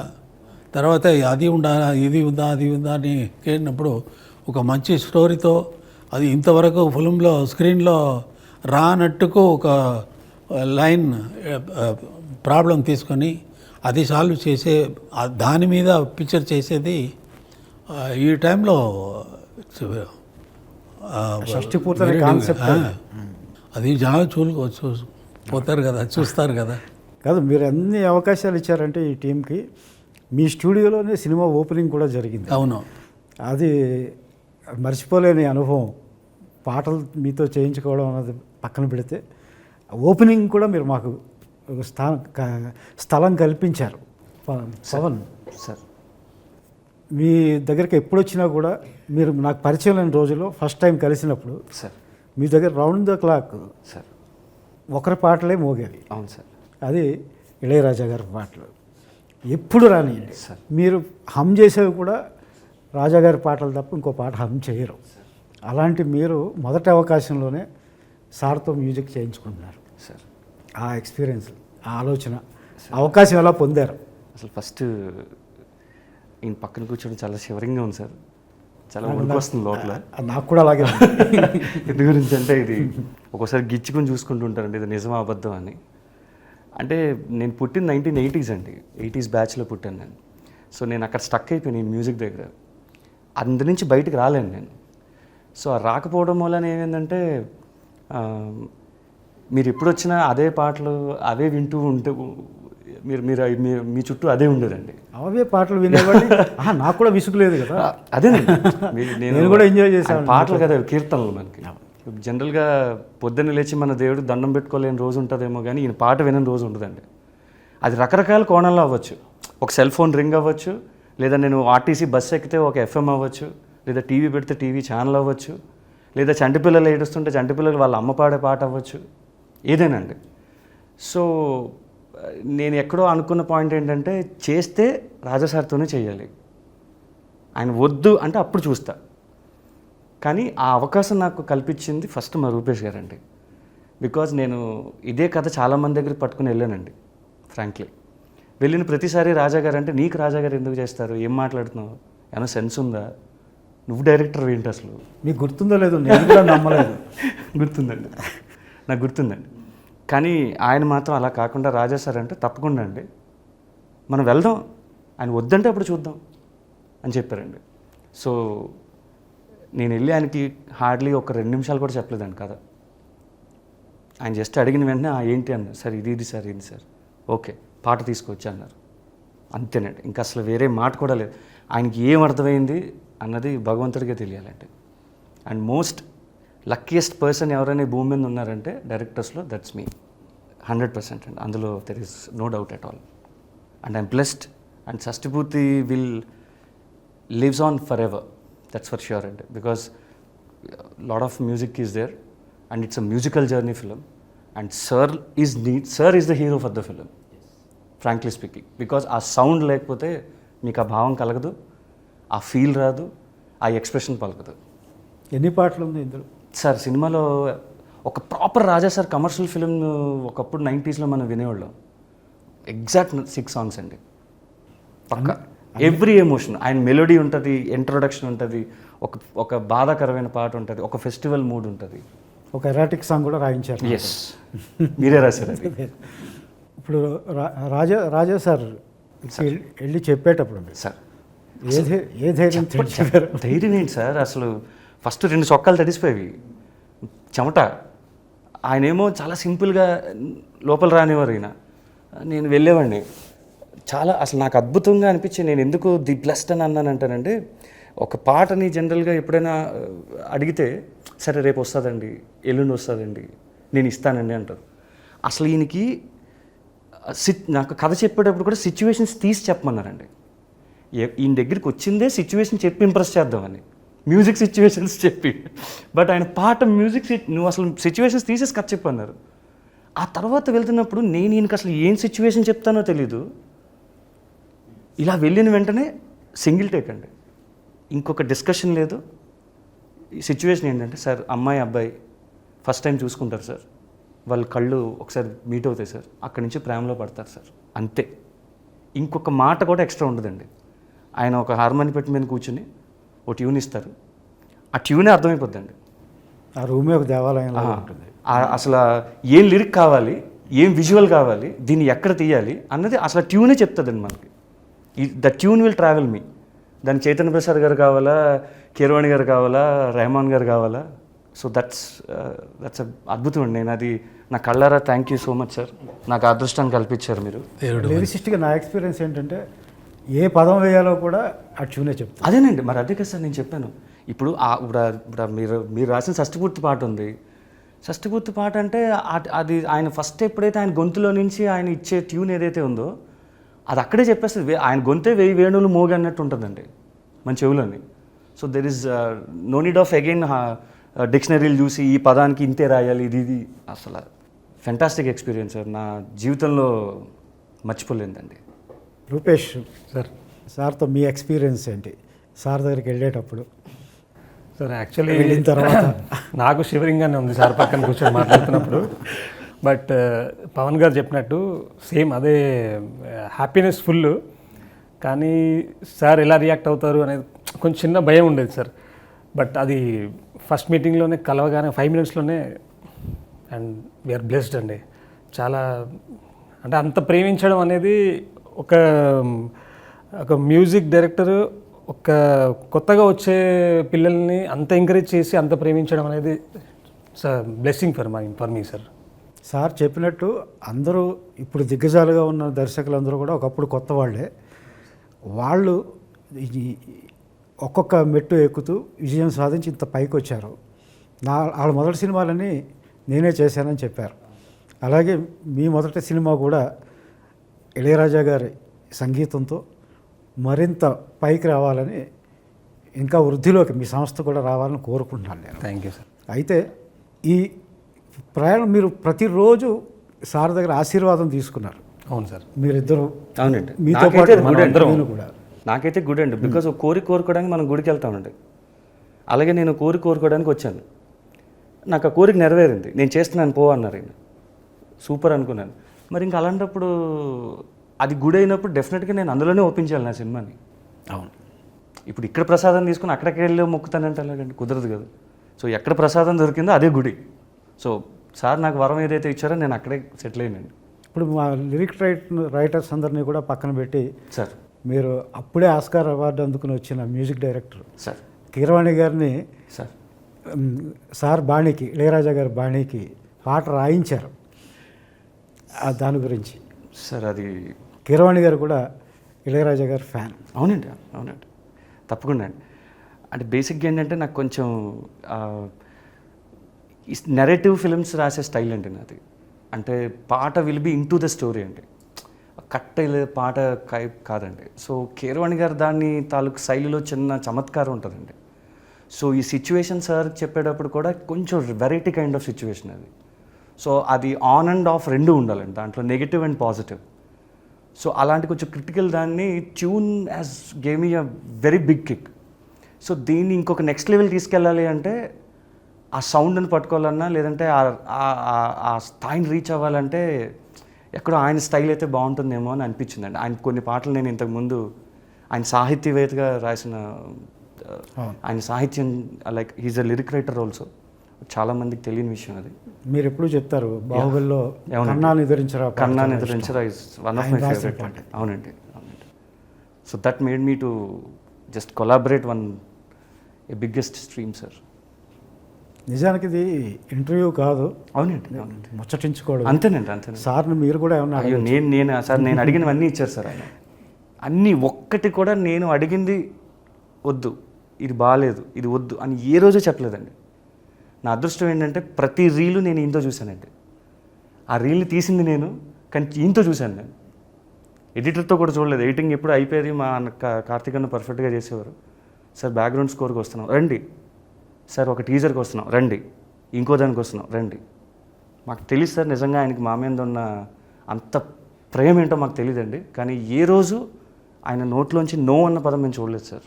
తర్వాత అది ఉండాలా, ఇది ఉందా అది ఉందా అని కేడినప్పుడు ఒక మంచి స్టోరీతో అది ఇంతవరకు ఫిల్మ్లో స్క్రీన్లో రానట్టుకు ఒక లైన్ ప్రాబ్లం తీసుకొని అది సాల్వ్ చేసే దాని మీద పిక్చర్ చేసేది ఈ టైంలో షష్టిపూర్తి కాన్సెప్ట్. అది జనాలు పోతారు కదా, చూస్తారు కదా. కాదు, మీరు అన్ని అవకాశాలు ఇచ్చారంటే ఈ టీంకి. మీ స్టూడియోలోనే సినిమా ఓపెనింగ్ కూడా జరిగింది. అవును, అది మర్చిపోలేని అనుభవం. పాటలు మీతో చేయించుకోవడం అన్నది పక్కన పెడితే ఓపెనింగ్ కూడా మీరు మాకు ఒక స్థలం కల్పించారు. పవన్ సార్, మీ దగ్గరికి ఎప్పుడు వచ్చినా కూడా మీరు నాకు పరిచయం లేని రోజుల్లో ఫస్ట్ టైం కలిసినప్పుడు సార్ మీ దగ్గర రౌండ్ ద క్లాక్ సార్ ఒకరి పాటలే మోగేవి. అవును సార్. అది ఇళయరాజా గారి పాటలు. ఎప్పుడు రానియండి సార్, మీరు హమ్ చేసేవి కూడా రాజా గారి పాటలు తప్ప ఇంకో పాట హమ్ చేయరు. అలాంటి మీరు మొదటి అవకాశంలోనే సార్తో మ్యూజిక్ చేయించుకుంటున్నారు సార్. ఆ ఎక్స్పీరియన్స్, ఆ ఆలోచన, అవకాశం ఎలా పొందారు? అసలు ఫస్ట్ ఈయన పక్కన కూర్చోవడం చాలా శివరింగ్గా ఉంది సార్. చాలా వణుకు వస్తుంది లోపల. నాకు కూడా అలాగే ఉంది. ఎందు గురించి అంటే ఇది ఒక్కోసారి గిచ్చుకుని చూసుకుంటూ ఉంటారండి, ఇది నిజమా అబద్ధం అని. అంటే నేను పుట్టిన 1980s అండి, 80s బ్యాచ్లో పుట్టాను నేను. సో నేను అక్కడ స్టక్ అయిపోయాను ఈ మ్యూజిక్ దగ్గర. అందు నుంచి బయటకు రాలేను నేను. సో ఆ రాకపోవడం వలన ఏమైందంటే మీరు ఎప్పుడు వచ్చినా అదే పాటలు అవే వింటూ ఉంటే మీ చుట్టూ అదే ఉండేదండి. అవే పాటలు వినేవాడిని. నాకు కూడా విసుగులేదు కదా. అదేనండి, నేను కూడా ఎంజాయ్ చేశాను. పాటలు కదా కీర్తనలు. మనకి జనరల్గా పొద్దున్న లేచి మన దేవుడు దండం పెట్టుకోలేని రోజు ఉంటుందేమో కానీ ఈయన పాట వినని రోజు ఉండదండి. అది రకరకాల కోణాల్లో అవ్వచ్చు. ఒక సెల్ ఫోన్ రింగ్ అవ్వచ్చు, లేదా నేను ఆర్టీసీ బస్సు ఎక్కితే ఒక FM అవ్వచ్చు, లేదా టీవీ పెడితే టీవీ ఛానల్ అవ్వచ్చు, లేదా చంటిపిల్లలు ఏడుస్తుంటే చంటిపిల్లలు వాళ్ళ అమ్మ పాడే పాట అవ్వచ్చు, ఏదేనండి. సో నేను ఎక్కడో అనుకున్న పాయింట్ ఏంటంటే చేస్తే రాజాసార్తోనే చేయాలి, ఆయన వద్దు అంటే అప్పుడు చూస్తా. కానీ ఆ అవకాశం నాకు కల్పించింది ఫస్ట్ మా రూపేష్ గారండి. బికాజ్ నేను ఇదే కథ చాలామంది దగ్గరికి పట్టుకుని వెళ్ళానండి. ఫ్రాంక్లీ వెళ్ళిన ప్రతిసారి రాజా గారు అంటే నీకు రాజా గారు ఎందుకు చేస్తారు, ఏం మాట్లాడుతున్నావు, ఏమైనా సెన్స్ ఉందా, నువ్వు డైరెక్టర్ ఏంటి అసలు, మీకు గుర్తుందో లేదో, నేను కూడా నమ్మలేదు. గుర్తుందండి, నాకు గుర్తుందండి. కానీ ఆయన మాత్రం అలా కాకుండా రాజా సార్ అంటే తప్పకుండా అండి మనం వెళ్దాం, ఆయన వద్దంటే అప్పుడు చూద్దాం అని చెప్పారండి. సో నేను వెళ్ళి ఆయనకి హార్డ్లీ ఒక 2 నిమిషాలు కూడా చెప్పలేదండి కదా. ఆయన జస్ట్ అడిగిన వెంటనే ఏంటి అన్న, సార్ ఇది సార్, ఇది సార్, ఓకే పాట తీసుకొచ్చి అన్నారు. అంతేనండి, ఇంకా అసలు వేరే మాట కూడా లేదు. ఆయనకి ఏం అర్థమైంది అన్నది భగవంతుడికే తెలియాలండి. అండ్ మోస్ట్ లక్కీయెస్ట్ పర్సన్ ఎవరైనా భూమి మీద ఉన్నారంటే డైరెక్టర్స్లో, దట్స్ మీ 100% అండి. అందులో there is no doubt at all. And I'm blessed. And Shashtipoorthi will lives on forever, that's for sure. And because lot of music is there and it's a musical journey film, and sir is the hero for the film, frankly speaking, because ఆ సౌండ్ లేకపోతే మీకు ఆ భావం కలగదు, ఆ ఫీల్ రాదు, ఆ ఎక్స్ప్రెషన్ పలకదు. ఎన్ని పాటలు ఉంది ఇందులో? సార్ సినిమాలో ఒక ప్రాపర్ రాజా సార్ కమర్షియల్ ఫిల్మ్ ఒకప్పుడు 90sలో మనం వినేవాళ్ళం. ఎగ్జాక్ట్ 6 songs అండి, పక్కా. ఎవ్రీ ఎమోషన్, ఆయన మెలోడీ ఉంటుంది, ఇంట్రొడక్షన్ ఉంటుంది, ఒక బాధాకరమైన పాట ఉంటుంది, ఒక ఫెస్టివల్ మూడ్ ఉంటుంది, ఒక ఎరాటిక్ సాంగ్ కూడా రాయించారు. ఎస్, మీరే రాశారు అది. ఇప్పుడు రాజా సార్ వెళ్ళి చెప్పేటప్పుడు సార్ ఏ ధైర్యం చెప్పారు? ధైర్యం ఏంటి సార్, అసలు ఫస్ట్ 2 చొక్కాలు తడిసిపోయేవి, చెమట. ఆయనేమో చాలా సింపుల్గా లోపల రానివారు. నేను వెళ్ళేవాడిని. చాలా అసలు నాకు అద్భుతంగా అనిపించింది. నేను ఎందుకు ది బ్లెస్డ్ అని అన్నానంటానంటే, ఒక పాటని జనరల్గా ఎప్పుడైనా అడిగితే సరే రేపు వస్తుందండి, ఎల్లుండి వస్తుందండి, నేను ఇస్తానండి అంటారు. అసలు ఈయనకి నాకు కథ చెప్పేటప్పుడు కూడా సిచ్యువేషన్స్ తీసి చెప్పమన్నారండి. ఈయన దగ్గరికి వచ్చిందే సిచ్యువేషన్ చెప్పి ఇంప్రెస్ చేద్దామని, మ్యూజిక్ సిచ్యువేషన్స్ చెప్పి. బట్ ఆయన పాట మ్యూజిక్ నువ్వు అసలు సిచ్యువేషన్స్ తీసేసి కథ చెప్పన్నారు. ఆ తర్వాత వెళ్తున్నప్పుడు నేను ఈయనకి అసలు ఏం సిచ్యువేషన్ చెప్తానో తెలీదు. ఇలా వెళ్ళిన వెంటనే సింగిల్ టేక్ అండి, ఇంకొక డిస్కషన్ లేదు. ఈ సిచ్యువేషన్ ఏంటంటే, సార్ అమ్మాయి అబ్బాయి ఫస్ట్ టైం చూసుకుంటారు సార్, వాళ్ళ కళ్ళు ఒకసారి మీట్ అవుతాయి సార్, అక్కడి నుంచి ప్రేమలో పడతారు సార్, అంతే. ఇంకొక మాట కూడా ఎక్స్ట్రా ఉండదండి. ఆయన ఒక హార్మోని పెట్టి మీద కూర్చుని ఒక ట్యూన్ ఇస్తారు, ఆ ట్యూనే అర్థమైపోద్దండి. ఆ రూమే ఒక దేవాలయంలో ఉంటుంది. అసలు ఏం లిరిక్ కావాలి, ఏం విజువల్ కావాలి, దీన్ని ఎక్కడ తీయాలి అన్నది అసలు ట్యూనే చెప్తుందండి మనకి. ద ట్యూన్ విల్ ట్రావెల్ మీ. దాని చైతన్య ప్రసాద్ గారు కావాలా, కీరవాణి గారు కావాలా, రెహమాన్ గారు కావాలా. సో దట్స్ అద్భుతం అండి. నేను అది నా కళ్ళారా thank you so much sir, నాకు అదృష్టాన్ని కల్పించారు మీరు. లిరిసిస్ట్గా నా ఎక్స్పీరియన్స్ ఏంటంటే, ఏ పదం వేయాలో కూడా ఆ ట్యూనే చెప్తాను. అదేనండి, మరి అదే కదా సార్ నేను చెప్పాను. ఇప్పుడు ఇప్పుడు మీరు రాసిన షష్టిపూర్తి పాట ఉంది. షష్టిపూర్తి పాట అంటే అది ఆయన ఫస్ట్ ఎప్పుడైతే ఆయన గొంతులో నుంచి ఆయన ఇచ్చే ట్యూన్ ఏదైతే ఉందో అది అక్కడే చెప్పేస్తుంది. ఆయన గొంతే 1000 వేణువులు మోగి అన్నట్టు ఉంటుందండి మన చెవులని. So there is no need of again డిక్షనరీలు చూసి ఈ పదానికి ఇంతే రాయాలి, ఇది అసలు ఫెంటాస్టిక్ ఎక్స్పీరియన్స్ సార్, నా జీవితంలో మర్చిపోలేదండి. రూపేష్ సార్, సార్తో మీ ఎక్స్పీరియన్స్ ఏంటి సార్ దగ్గరికి వెళ్ళేటప్పుడు? సార్ యాక్చువల్లీ వెళ్ళిన తర్వాత నాకు షివరింగ్గానే ఉంది సార్ పక్కన కూర్చొని మాట్లాడుతున్నప్పుడు. బట్ పవన్ గారు చెప్పినట్టు సేమ్ అదే హ్యాపీనెస్ ఫుల్. కానీ సార్ ఎలా రియాక్ట్ అవుతారు అనేది కొంచెం చిన్న భయం ఉండేది సార్. బట్ అది ఫస్ట్ మీటింగ్లోనే కలవగానే 5 minutesలోనే అండ్ వీఆర్ బ్లెస్డ్ అండి. చాలా అంటే అంత ప్రేమించడం అనేది ఒక మ్యూజిక్ డైరెక్టర్ ఒక కొత్తగా వచ్చే పిల్లల్ని అంత ఎంకరేజ్ చేసి అంత ప్రేమించడం అనేది blessing for me sir. Sir చెప్పినట్టు అందరూ ఇప్పుడు దిగ్గజాలుగా ఉన్న దర్శకులందరూ కూడా ఒకప్పుడు కొత్త వాళ్ళే. వాళ్ళు ఒక్కొక్క మెట్టు ఎక్కుతూ విజయం సాధించి ఇంత పైకి వచ్చారు. వాళ్ళ మొదటి సినిమాలని నేనే చేశానని చెప్పారు. అలాగే మీ మొదటి సినిమా కూడా ఇళయరాజా గారి సంగీతంతో మరింత పైకి రావాలని, ఇంకా వృద్ధిలోకి మీ సంస్థ కూడా రావాలని కోరుకుంటున్నాను నేను. Thank you sir. అయితే ఈ ప్రయాణం మీరు ప్రతిరోజు సార్ దగ్గర ఆశీర్వాదం తీసుకున్నారు. అవును సార్, మీరిద్దరు. అవునండి, మీతో పాటు నేను కూడా. నాకైతే గుడ్ అండి, బికాజ్ ఒక కోరుకోవడానికి మనం గుడికి వెళ్తామండి. అలాగే నేను కోరుకోవడానికి వచ్చాను, నాకు ఆ కోరిక నెరవేరింది, నేను చేస్తున్నాను పో అన్నారు ఆయన. సూపర్ అనుకున్నాను. మరి ఇంకా అలాంటప్పుడు అది గుడి అయినప్పుడు డెఫినెట్గా నేను అందులోనే ఒప్పించాలి నా సినిమాని. అవును, ఇప్పుడు ఇక్కడ ప్రసాదం తీసుకుని అక్కడికి వెళ్ళి మొక్కుతానంటే అలాగండి కుదరదు కదా. సో ఎక్కడ ప్రసాదం దొరికిందో అదే గుడి. సో సార్ నాకు వరం ఏదైతే ఇచ్చారో నేను అక్కడే సెటిల్ అయ్యానండి. ఇప్పుడు మా లిరిక్ రైటర్స్ అందరినీ కూడా పక్కన పెట్టి సార్, మీరు అప్పుడే ఆస్కార్ అవార్డు అందుకుని వచ్చిన మ్యూజిక్ డైరెక్టర్ సార్ కీరవాణి గారిని సార్ సార్ బాణీకి, ఇళయరాజా గారి బాణీకి పాట రాయించారు. దాని గురించి సార్ అది కీరవాణి గారు కూడా ఇళయరాజా గారు ఫ్యాన్. అవునండి, అవునండి, తప్పకుండా అండి. అంటే బేసిక్గా ఏంటంటే నాకు కొంచెం నెరేటివ్ ఫిల్మ్స్ రాసే స్టైల్ అండి నాది. అంటే పాట will be in to the story అండి, కట్టెలు పాట కాదండి. సో కీరవాణి గారు దాన్ని తాలూకు శైలిలో చిన్న చమత్కారం ఉంటుందండి. సో ఈ సిచ్యువేషన్ సార్ చెప్పేటప్పుడు కూడా కొంచెం వెరైటీ కైండ్ ఆఫ్ సిచ్యువేషన్ అది. సో అది ఆన్ అండ్ ఆఫ్ రెండు ఉండాలండి, దాంట్లో నెగిటివ్ అండ్ పాజిటివ్. సో అలాంటి కొంచెం క్రిటికల్ దాన్ని tune as gave me a very big kick. So దీన్ని ఇంకొక నెక్స్ట్ లెవెల్ తీసుకెళ్ళాలి అంటే ఆ సౌండ్ని పట్టుకోవాలన్నా, లేదంటే ఆ స్థాయిని రీచ్ అవ్వాలంటే ఎక్కడో ఆయన స్టైల్ అయితే బాగుంటుందేమో అని అనిపించిందండి. ఆయన కొన్ని పాటలు నేను ఇంతకుముందు ఆయన సాహిత్యవేత్తగా రాసిన, ఆయన సాహిత్యం like he's a lyric writer also, చాలామందికి తెలియని విషయం అది. మీరు ఎప్పుడు చెప్తారు బాహుబలిలో కన్నాని ఎదిరించరా is one of my favourite పాట. అవునండి, అవునండి. So that made me to just collaborate a biggest stream sir. నిజానికి ఇది ఇంటర్వ్యూ కాదు. అవునండి, అవునండి, ముచ్చటించుకోవడం. అంతేనండి, అంతేనండి. సార్ని మీరు కూడా ఏమన్నా అయ్యో నేను సార్ నేను అడిగినవన్నీ ఇచ్చారు సార్ ఆయన. అన్నీ ఒక్కటి కూడా నేను అడిగింది వద్దు, ఇది బాగాలేదు, ఇది వద్దు అని ఏ రోజు చెప్పలేదండి. నా అదృష్టం ఏంటంటే ప్రతి రీలు నేను ఈయనతో చూశానండి. ఆ రీల్ని తీసింది నేను, కానీ ఈయనతో చూశాను నేను. ఎడిటర్తో కూడా చూడలేదు. ఎడిటింగ్ ఎప్పుడు అయిపోయేది మా కార్తీక్ అన్న పర్ఫెక్ట్గా చేసేవారు. సార్ బ్యాక్గ్రౌండ్ స్కోర్కి వస్తున్నాం రండి, సార్ ఒక టీజర్కి వస్తున్నాం రండి, ఇంకో దానికి వస్తున్నాం రండి. మాకు తెలియదు సార్ నిజంగా ఆయనకి మా మీద ఉన్న అంత ప్రేమ ఏంటో మాకు తెలియదండి. కానీ ఏ రోజు ఆయన నోట్లోంచి నో అన్న పదం నేను చూడలేదు సార్.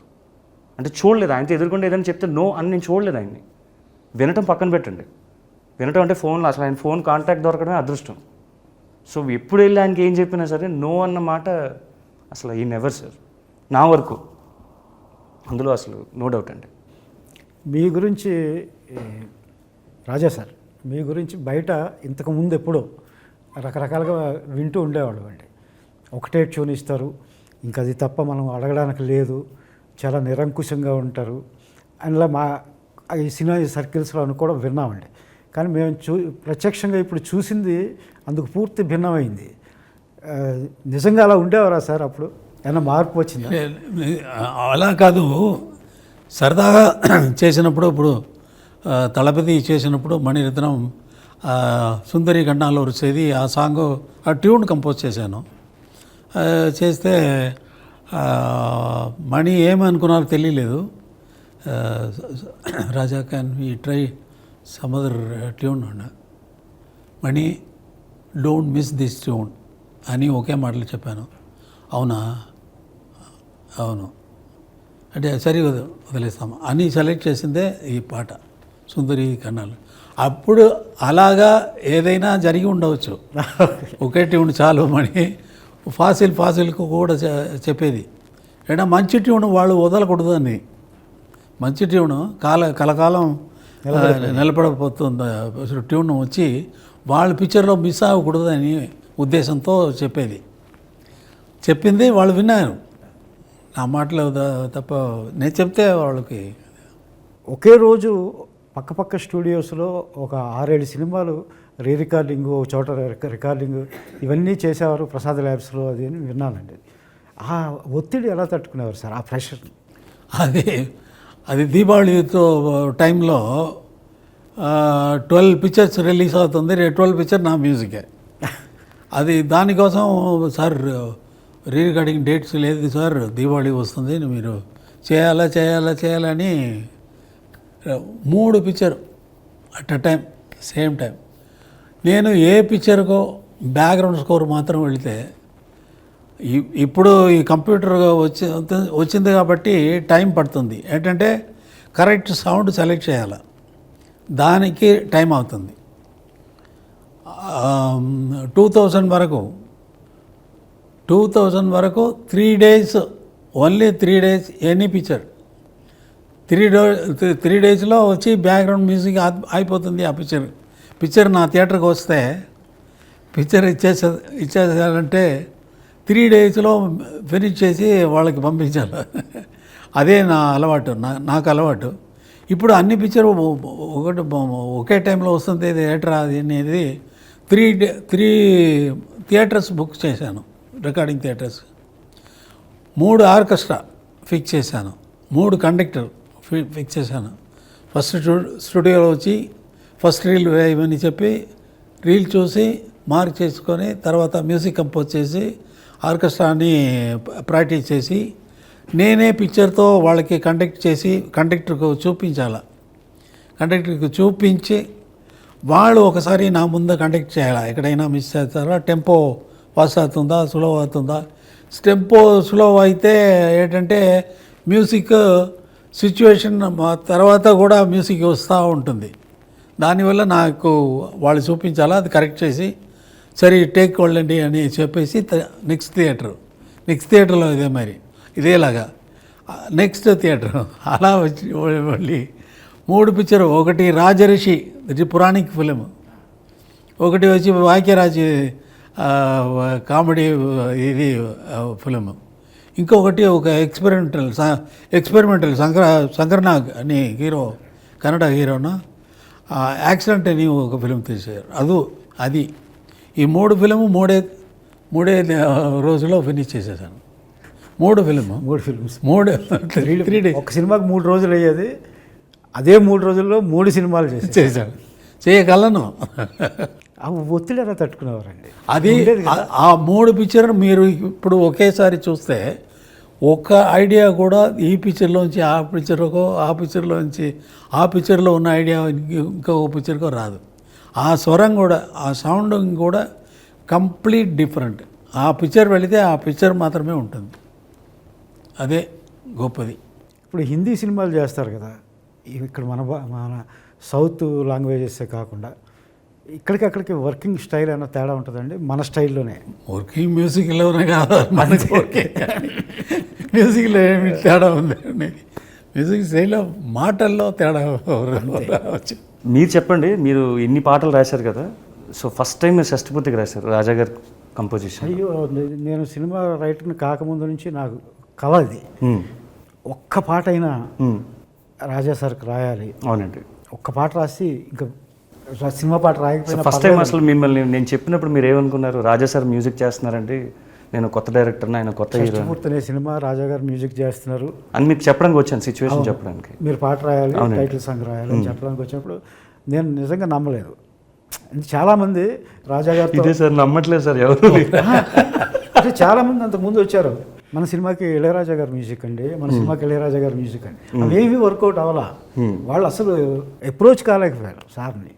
అంటే చూడలేదు, ఆయనతో ఎదుర్కొంటే ఏదైనా చెప్తే నో అని నేను చూడలేదు ఆయన్ని. వినటం పక్కన పెట్టండి, వినటం అంటే ఫోన్లో అసలు ఆయన ఫోన్ కాంటాక్ట్ దొరకడమే అదృష్టం. సో ఎప్పుడు వెళ్ళి ఆయనకి ఏం చెప్పినా సరే నో అన్న మాట అసలు ఈ నెవర్ సార్, నా వరకు అందులో అసలు నో డౌట్ అండి. మీ గురించి రాజా సార్, మీ గురించి బయట ఇంతకుముందు ఎప్పుడో రకరకాలుగా వింటూ ఉండేవాళ్ళు అండి. ఒకటే ట్యూన్ ఇస్తారు, ఇంకా అది తప్ప మనం అడగడానికి లేదు, చాలా నిరంకుశంగా ఉంటారు అందులో మా ఈ సినిమా సర్కిల్స్లో అని కూడా విన్నామండి. కానీ మేము ప్రత్యక్షంగా ఇప్పుడు చూసింది అందుకు పూర్తి భిన్నమైంది. నిజంగా అలా ఉండేవారా సార్? అప్పుడు ఏమైనా మార్పు వచ్చిందా? అలా కాదు, సరదాగా చేసినప్పుడు ఇప్పుడు తలపతి చేసినప్పుడు మణిరత్నం సుందరి గండాలో వచ్చేది ఆ సాంగ్, ఆ ట్యూన్ కంపోజ్ చేశాను. చేస్తే మణి ఏమనుకున్నారో తెలియలేదు. Raja can we try some other tune అన్న, Mani don't miss this tune అని ఒకే మాటలు చెప్పాను. అవునా, అవును అంటే సరే వదిలేస్తాము అని సెలెక్ట్ చేసిందే ఈ పాట సుందరి కన్నాలు. అప్పుడు అలాగా జరిగి ఉండవచ్చు, ఒకే ట్యూన్ చాలు మణి. ఫాసిల్కు కూడా చెప్పేది ఏడా మంచి ట్యూన్ వాళ్ళు వదలకూడదు అని, మంచి ట్యూన్ కలకాలం నిలబడపోతుంది ట్యూన్ వచ్చి వాళ్ళ పిక్చర్లో మిస్ అవ్వకూడదు అని ఉద్దేశంతో చెప్పింది వాళ్ళు విన్నారు. నా మాటలు తప్ప నేను చెప్తే వాళ్ళకి. ఒకే రోజు పక్కపక్క స్టూడియోస్లో ఒక 6-7 సినిమాలు రికార్డింగు, ఒక చోట రికార్డింగు ఇవన్నీ చేసేవారు ప్రసాద్ ల్యాబ్స్లో, అది అని విన్నానండి. ఆ ఒత్తిడి ఎలా తట్టుకునేవారు సార్, ఆ ప్రెషర్? అది దీపావళితో టైంలో 12 పిక్చర్స్ రిలీజ్ అవుతుంది, 12 పిక్చర్ నా మ్యూజికే. అది దానికోసం సార్ రికార్డింగ్ డేట్స్ లేదు సార్, దీపావళి వస్తుంది, మీరు చేయాలని 3 picture at a time, same time. నేను ఏ పిక్చర్కో బ్యాక్గ్రౌండ్ స్కోర్ మాత్రం వెళితే, ఇప్పుడు ఈ కంప్యూటర్ వచ్చింది కాబట్టి టైం పడుతుంది. ఏంటంటే కరెక్ట్ సౌండ్ సెలెక్ట్ చేయాలి, దానికి టైం అవుతుంది. 2000 వరకు 3 days, only 3 days any picture. 3 daysలో వచ్చి బ్యాక్గ్రౌండ్ మ్యూజిక్ అయిపోతుంది. ఆ పిక్చర్ నా థియేటర్కి వస్తే పిక్చర్ ఇచ్చేసారంటే 3 daysలో ఫినిష్ చేసి వాళ్ళకి పంపించాలి. అదే నా అలవాటు, నాకు అలవాటు. ఇప్పుడు అన్ని పిక్చర్ ఒకే టైంలో వస్తుంది, థియేటర్ అది అనేది థియేటర్స్ బుక్ చేశాను, రికార్డింగ్ థియేటర్స్. 3 ఆర్కెస్ట్రా ఫిక్స్ చేశాను, 3 కండక్టర్ ఫిక్స్ చేశాను. ఫస్ట్ స్టూడియోలో వచ్చి ఫస్ట్ రీల్ వేయమని చెప్పి రీల్ చూసి మార్క్ చేసుకొని తర్వాత మ్యూజిక్ కంపోజ్ చేసి ఆర్కెస్ట్రాని ప్రాక్టీస్ చేసి నేనే పిక్చర్తో వాళ్ళకి కండక్ట్ చేసి కండక్టర్కు చూపించాలి. కండక్టర్కి చూపించి వాళ్ళు ఒకసారి నా ముందు కండక్ట్ చేయాలి. ఎక్కడైనా మిస్ చేస్తారా, టెంపో ఫాస్ట్ అవుతుందా, స్లో అవుతుందా. టెంపో స్లో అయితే ఏంటంటే మ్యూజిక్ సిచ్యువేషన్ తర్వాత కూడా మ్యూజిక్ వస్తూ ఉంటుంది. దానివల్ల నాకు వాళ్ళు చూపించాలా, అది కరెక్ట్ చేసి సరే టేక్ వాళ్ళండి అని చెప్పేసి నెక్స్ట్ థియేటర్లో ఇదే మరి ఇదేలాగా నెక్స్ట్ థియేటర్ అలా వచ్చి మళ్ళీ 3 పిక్చర్. ఒకటి రాజరిషి, ఇది పురాణిక్ ఫిలిం. ఒకటి వచ్చి వాక్యరాజ్ కామెడీ ఇది ఫిలిం. ఇంకొకటి ఒక ఎక్స్పెరిమెంటల్ శంకర్నాగ్ అని హీరో, కన్నడ హీరోను యాక్సిడెంట్ అని ఒక ఫిలిం తీశారు. అది ఈ 3 ఫిలిము మూడే రోజుల్లో ఫినిష్ చేసేసాను. 3 ఫిల్మ్స్ 3 డేస్. ఒక సినిమాకి 3 రోజులు అయ్యేది, అదే 3 రోజుల్లో 3 సినిమాలు చేశాను. చేయగలను. ఆ ఒత్తిడి ఎలా తట్టుకునేవారండి? అది ఆ 3 పిక్చర్ మీరు ఇప్పుడు ఒకేసారి చూస్తే ఒక ఐడియా కూడా ఈ పిక్చర్లోంచి ఆ పిక్చర్కో, ఆ పిక్చర్లోంచి ఆ పిక్చర్లో ఉన్న ఐడియా ఇంకొక పిక్చర్కో రాదు. ఆ స్వరం కూడా, ఆ సౌండింగ్ కూడా కంప్లీట్ డిఫరెంట్. ఆ పిక్చర్ వెళితే ఆ పిక్చర్ మాత్రమే ఉంటుంది. అదే గొప్పది. ఇప్పుడు హిందీ సినిమాలు చేస్తారు కదా, ఇక్కడ మన సౌత్ లాంగ్వేజెసే కాకుండా ఇక్కడికి వర్కింగ్ స్టైల్ ఏమైనా తేడా ఉంటుందండి? మన స్టైల్లోనే వర్కింగ్ మ్యూజిక్లోనే కాదు, మనకి మ్యూజిక్లో ఏమి తేడా ఉందండి? మ్యూజిక్ స్టైల్లో మాటల్లో తేడా రావచ్చు. మీరు చెప్పండి, మీరు ఇన్ని పాటలు రాశారు కదా, సో ఫస్ట్ టైం మీరు షష్ఠపూర్తికి రాశారు రాజా గారి కంపోజిషన్. అయ్యో, నేను సినిమా రైటర్ని కాకముందు నుంచి నాకు కళ ఇది. ఒక్క పాట అయినా రాజా సార్కి రాయాలి. అవునండి. ఒక్క పాట రాసి ఇంకా సినిమా పాట రాయకపోయినా ఫస్ట్ టైం అసలు మిమ్మల్ని నేను చెప్పినప్పుడు మీరు ఏమనుకున్నారు? రాజా సార్ మ్యూజిక్ చేస్తున్నారండి, నేను కొత్త డైరెక్టర్ని, ఆయన కొత్త హీరో, షష్ఠపూర్తి అనే సినిమా రాజా గారు మ్యూజిక్ చేస్తున్నారు అని మీకు చెప్పడానికి వచ్చాను, సిచ్యువేషన్ చెప్పడానికి. మీరు పాట రాయాలి, టైటిల్ సాంగ్ రాయాలి అని చెప్పడానికి వచ్చినప్పుడు నేను నిజంగా నమ్మలేదు. చాలామంది రాజా గారు ఇదే సార్ నమ్మట్లేదు సార్ ఎవరు. అంటే చాలామంది అంతకుముందు వచ్చారు, మన సినిమాకి ఇళయరాజా గారు మ్యూజిక్ అండి, మన సినిమాకి ఇళయరాజా గారు మ్యూజిక్ అండి, అవేమీ వర్కౌట్ అవ్వాలా. వాళ్ళు అసలు అప్రోచ్ కాలేకపోయారు సార్ని.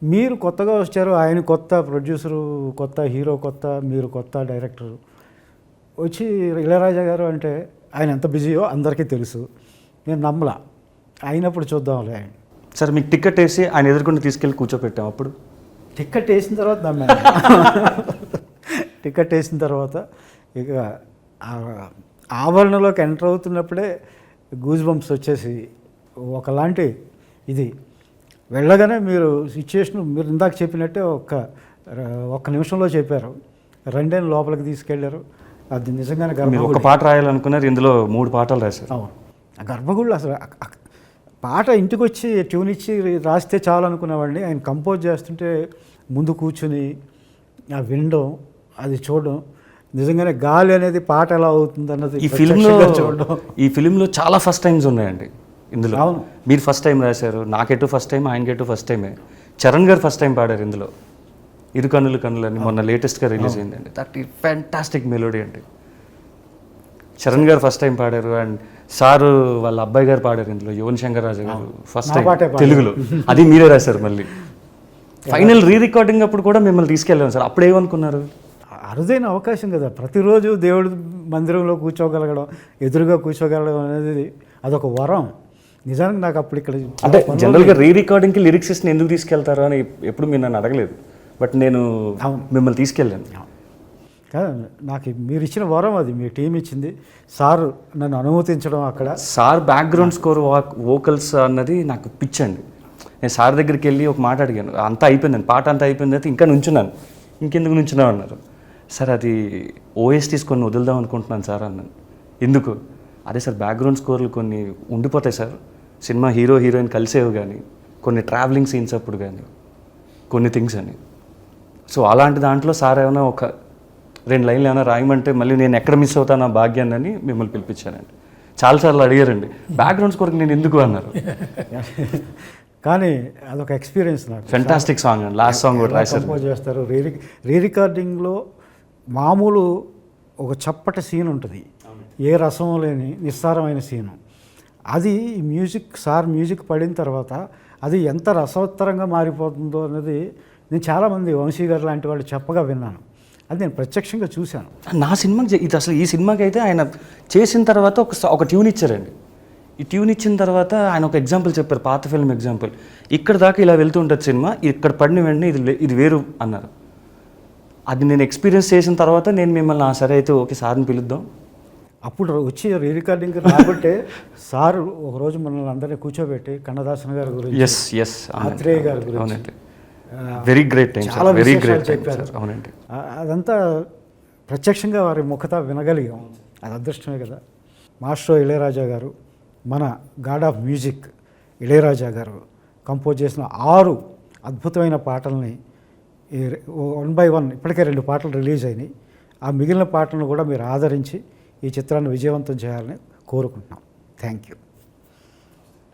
మీరు కొత్తగా వచ్చారు, ఆయన కొత్త ప్రొడ్యూసరు, కొత్త హీరో కొత్త, మీరు కొత్త డైరెక్టరు వచ్చి ఇళయరాజా గారు అంటే ఆయన ఎంత బిజీయో అందరికీ తెలుసు. నేను నమ్మలా. అయినప్పుడు చూద్దాంలే ఆయన. సార్ మీకు టికెట్ వేసి ఆయన ఎదుర్కొని తీసుకెళ్ళి కూర్చోపెట్టాం. అప్పుడు టికెట్ వేసిన తర్వాత నమ్మాను. టికెట్ వేసిన తర్వాత ఇక ఆవరణలోకి ఎంటర్ అవుతున్నప్పుడే గూజ్ బంప్స్ వచ్చేసి ఒకలాంటి ఇది వెళ్ళగానే మీరు సిచ్యుయేషన్ మీరు ఇందాక చెప్పినట్టే ఒక్క నిమిషంలో చెప్పారు. రెండేళ్ళు లోపలికి తీసుకెళ్లారు. అది నిజంగానే మీరు ఒక పాట రాయాలనుకున్నారు, ఇందులో 3 పాటలు రాశారు. అవును, ఆ గర్భగుడిలో అసలు పాట ఇంటికి వచ్చి ట్యూన్ ఇచ్చి రాస్తే చాలు అనుకునేవాడిని. ఆయన కంపోజ్ చేస్తుంటే ముందు కూర్చుని ఆ వినడం, అది చూడడం, నిజంగానే గాలి అనేది పాట ఎలా అవుతుంది అన్నది ఈ ఫిలింలో చాలా ఫస్ట్ టైమ్స్ ఉన్నాయండి ఇందులో. అవును, మీరు ఫస్ట్ టైం రాశారు, నాకెటు ఫస్ట్ టైం, ఆయనకెటు ఫస్ట్ టైమే. చరణ్ గారు ఫస్ట్ టైం పాడారు ఇందులో, ఇరు కన్నులు కన్నులు అని మొన్న లేటెస్ట్గా రిలీజ్ అయిందండి. దట్ ఈ ఫ్యాంటాస్టిక్ మెలోడీ అండి. చరణ్ గారు ఫస్ట్ టైం పాడారు, అండ్ సారు వాళ్ళ అబ్బాయి గారు పాడారు ఇందులో, యువన్ శంకర్ రాజు గారు ఫస్ట్ టైం తెలుగులో. అది మీరే రాశారు. మళ్ళీ ఫైనల్ రీ రికార్డింగ్ అప్పుడు కూడా మిమ్మల్ని తీసుకెళ్ళాను సార్. అప్పుడు ఏమనుకున్నారు? అరుదైన అవకాశం కదా, ప్రతిరోజు దేవుడి మందిరంలో కూర్చోగలగడం, ఎదురుగా కూర్చోగలగడం అనేది అదొక వరం. నిజానికి నాకు అప్పుడు ఇక్కడ అంటే జనరల్గా రీ రికార్డింగ్కి లిరిక్సిస్ట్ని ఎందుకు తీసుకెళ్తారు అని ఎప్పుడు మీరు నన్ను అడగలేదు, బట్ నేను మిమ్మల్ని తీసుకెళ్ళాను. కాదు, నాకు మీరు ఇచ్చిన వరం అది, మీ టీం ఇచ్చింది. సార్ నన్ను అనుమతించడం, అక్కడ సార్ బ్యాక్గ్రౌండ్ స్కోర్ వోకల్స్ అన్నది నాకు పిచ్చండి. నేను సార్ దగ్గరికి వెళ్ళి ఒక మాట అడిగాను, అంతా అయిపోయిందండి, పాట అంతా అయిపోయింది అయితే ఇంకా నుంచున్నాను. ఇంకెందుకు నుంచున్నావు అన్నారు. సార్ అది ఓఎస్టీస్ కొన్ని వదులుదాం అనుకుంటున్నాను సార్ అన్నాను. ఎందుకు? అదే సార్ బ్యాక్గ్రౌండ్ స్కోర్లు కొన్ని ఉండిపోతాయి సార్, సినిమా హీరో హీరోయిన్ కలిసేవి కానీ, కొన్ని ట్రావెలింగ్ సీన్స్ అప్పుడు కానీ, కొన్ని థింగ్స్ అని. సో అలాంటి దాంట్లో సార్ ఏమైనా ఒక 2 లైన్లు ఏమైనా రాయమంటే మళ్ళీ నేను ఎక్కడ మిస్ అవుతాను ఆ భాగ్యాన్ని అని మిమ్మల్ని పిలిపించానండి. చాలాసార్లు అడిగారండి, బ్యాక్గ్రౌండ్స్ కొరకు నేను ఎందుకు అన్నారు. కానీ అదొక ఎక్స్పీరియన్స్ నాకు. ఫెంటాస్టిక్ సాంగ్ అండి, లాస్ట్ సాంగ్ కూడా రాశారు. కంపోజ్ చేస్తారు. రీ రికార్డింగ్లో మామూలు ఒక చప్పటి సీన్ ఉంటుంది, ఏ రసం లేని నిస్సారమైన సీను. అది మ్యూజిక్ పడిన తర్వాత అది ఎంత రసవత్తరంగా మారిపోతుందో అనేది నేను చాలామంది వంశీ గారు లాంటి వాళ్ళు చెప్పగా విన్నాను. అది నేను ప్రత్యక్షంగా చూశాను. నా సినిమాకి ఇది అసలు ఈ సినిమాకి అయితే ఆయన చేసిన తర్వాత ఒక ట్యూన్ ఇచ్చారండి. ఈ ట్యూన్ ఇచ్చిన తర్వాత ఆయన ఒక ఎగ్జాంపుల్ చెప్పారు, పాత ఫిల్మ్ ఎగ్జాంపుల్. ఇక్కడ దాకా ఇలా వెళ్తూ ఉంటుంది సినిమా, ఇక్కడ పడిన వెంటనే ఇది వేరు అన్నారు. అది నేను ఎక్స్పీరియన్స్ చేసిన తర్వాత నేను మిమ్మల్ని సరే అయితే ఓకే సార్ని పిలుద్దాం. అప్పుడు వచ్చి రీ రికార్డింగ్ రాబట్టే సార్ ఒకరోజు మనల్ని అందరినీ కూర్చోబెట్టి కన్నదాసన్ గారి గురించి, ఆత్రేయ గారి గురించి వెరీ గ్రేట్ టైం, చాలా వెరీ విశేషాలు గ్రేట్ చెప్పారు. అవునండి. అదంతా ప్రత్యక్షంగా వారి ముఖత వినగలిగాం. అది అదృష్టమే కదా. మాస్టర్ ఇళయరాజా గారు, మన గాడ్ ఆఫ్ మ్యూజిక్ ఇళయరాజా గారు కంపోజ్ చేసిన 6 అద్భుతమైన పాటల్ని 1 by 1 ఇప్పటికే 2 పాటలు రిలీజ్ అయినాయి. ఆ మిగిలిన పాటలను కూడా మీరు ఆదరించి ఈ చిత్రాన్ని విజయవంతం చేయాలని కోరుకుంటున్నాం. Thank you.